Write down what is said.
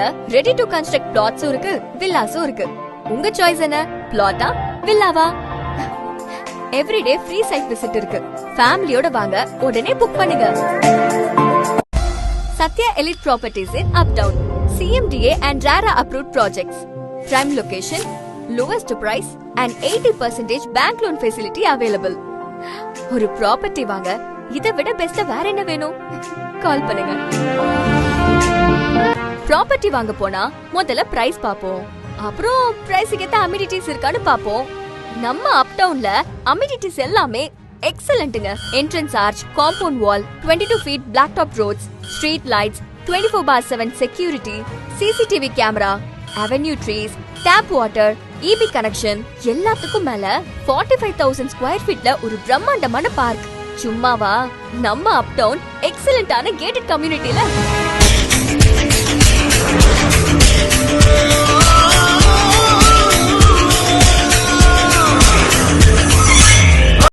அப்டவுன்ல ready to construct பிளாட்ஸும் இருக்கு, வில்லாஸும் இருக்கு. உங்க சாய்ஸ் என்ன? பிளாட்டா வில்லாவா? எவ்ரிடே ஃப்ரீ சைட் விசிட் இருக்கு. ஃபேமிலியோட வாங்க, உடனே புக் பண்ணுங்க. Sathya elite properties in uptown. CMDA and RARA approved projects. Prime location, lowest price and 80% bank loan facility available. ஒரு ப்ராப்பர்ட்டி வாங்க, இதை விட பெஸ்டா வேற என்ன வேணும்? கால் பண்ணுங்க. ப்ராப்பர்ட்டி வாங்க போனா முதல்ல பிரைஸ் பாப்போம், அப்புறம் பிரைஸ்க்கு ஏத்த அமினிட்டிஸ் இருக்கான்னு பாப்போம். நம்ம அப்டவுன்ல அமினிட்டிஸ் எல்லாமே எக்ஸலென்ட்ங்க. Entrance arch, compound wall, 22 feet black top roads, street lights, 24/7 security, CCTV camera, avenue trees, tap water, EB connection, எல்லாத்துக்கும் மேல 45,000 ஸ்கொயர் ஃபீட்ல ஒரு பிரம்மாண்டமான பார்க். சும்மாவா? நம்ம அப்டவுன் எக்ஸலென்ட்டான கேட்டட் கம்யூனிட்டில